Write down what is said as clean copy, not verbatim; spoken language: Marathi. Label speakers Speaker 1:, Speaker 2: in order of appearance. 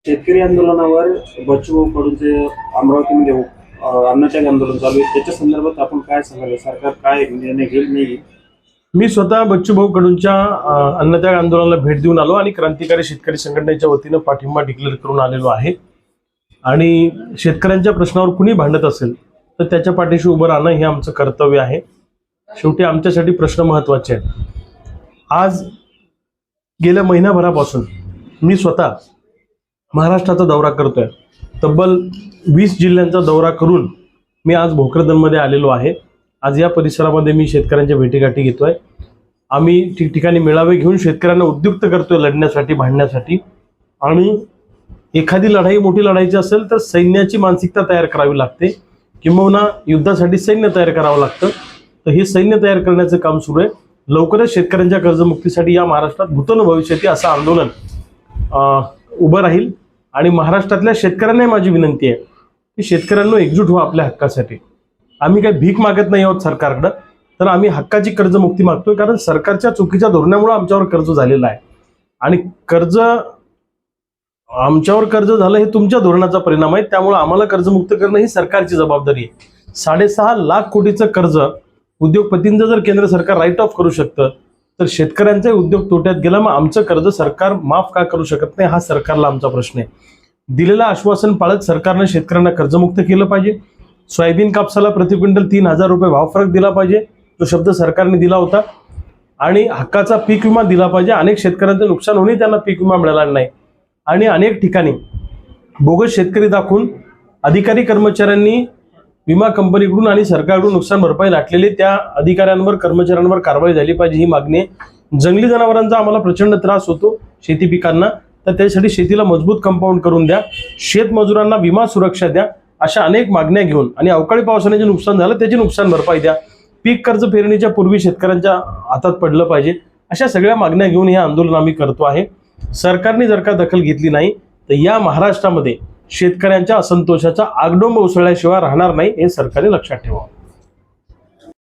Speaker 1: शेतकरी आंदोलनावर बच्चूभाऊ कडूनचे अमरावतीमध्ये अन्नत्याग आंदोलन चालू आहे, त्याच्या संदर्भात आपण काय सांगाल? सरकार काय निर्णय घेईल नाही?
Speaker 2: मी स्वतः बच्चूभाऊ कडूनच्या अन्नत्याग आंदोलनाला भेट देऊन आलो आणि क्रांतिकारी शेतकरी संघटनेच्या वतीनं पाठिंबा डिक्लेअर करून आलेलो आहे। आणि शेतकऱ्यांच्या प्रश्नावर कुणी भांडत असेल तर त्याच्या पाठीशी उभं राहणं हे आमचं कर्तव्य आहे। शेवटी आमच्यासाठी प्रश्न महत्त्वाचे आहेत। आज गेल्या महिनाभरापासून मी स्वतः महाराष्ट्राचा दौरा करतोय। तब्बल 20 जिल्ह्यांचा दौरा करून मी आज भोकरदनमध्ये आलेलो आहे। आज या परिसरामध्ये मी शेतकऱ्यांच्या भेटीगाठी घेतोय। आम्ही ठिकठिकाणी मेळावे घेऊन शेतकऱ्यांना उद्युक्त करतोय लढण्यासाठी, भांडण्यासाठी। आणि एखादी लढाई मोठी लढायची असेल तर सैन्याची मानसिकता तयार करावी लागते, किंबहुना युद्धासाठी सैन्य तयार करावं लागतं। तर हे सैन्य तयार करण्याचं काम सुरू आहे। लवकरच शेतकऱ्यांच्या कर्जमुक्तीसाठी या महाराष्ट्रात भूतन भविष्याती असं आंदोलन उभं राहील। आणि महाराष्ट्रातल्या शेतकऱ्यांना माझी विनंती आहे की शेतकऱ्यांना एकजूट व्हा आपल्या हक्कासाठी। आम्ही काही भीक मागत नाही आहोत सरकारकडं, तर आम्ही हक्काची कर्जमुक्ती मागतोय। कारण सरकारच्या चुकीच्या धोरणामुळे आमच्यावर कर्ज झालेलं आहे आणि आमच्यावर कर्ज झालं हे तुमच्या धोरणाचा परिणाम आहे। त्यामुळे आम्हाला कर्जमुक्त करणं ही सरकारची जबाबदारी आहे। 6.5 लाख कोटीचं कर्ज उद्योगपतींचं जर केंद्र सरकार राईट ऑफ करू शकतं तर शेतकऱ्यांचा उद्योग तोट्यात गेला, मग आमचं कर्ज सरकार माफ का करू शकत नाही, हा सरकारला आमचा प्रश्न आहे। दिलेलं आश्वासन पाळत सरकारने शेतकऱ्यांना कर्जमुक्त केलं पाहिजे। सोयाबीन कापसाला प्रति क्विंटल 3000 रुपये भाव फरक दिला पाहिजे, जो शब्द सरकारने दिला होता। आणि हक्काचा पीक विमा दिला पाहिजे। अनेक शेतकऱ्यांचं नुकसान होणे त्यांना पीक विमा मिळाला नाही। आणि अनेक ठिकाणी बोगस शेतकरी दाखवून अधिकारी कर्मचाऱ्यांनी विमा कंपनीकडून आणि सरकारकडून नुकसान भरपाई लाटलेली त्या अधिकाऱ्यांवर, कर्मचाऱ्यांवर कारवाई झाली पाहिजे, ही मागणी आहे। जंगली जनावरांचा आम्हाला प्रचंड त्रास होतो शेती पिकांना, तर त्यासाठी शेतीला मजबूत कंपाऊंड करून द्या, शेतमजुरांना विमा सुरक्षा द्या, अशा अनेक मागण्या घेऊन, आणि अवकाळी पावसाने जे नुकसान झालं त्याची नुकसान भरपाई द्या, पीक कर्ज पेरणीच्या पूर्वी शेतकऱ्यांच्या हातात पडलं पाहिजे, अशा सगळ्या मागण्या घेऊन हे आंदोलन आम्ही करतो आहे। सरकारने जर का दखल घेतली नाही तर या महाराष्ट्रामध्ये शेतकऱ्यांच्या असंतोषाचा आगडोंब उसळल्याशिवाय राहणार नाही, हे सरकारने लक्षात ठेवावं।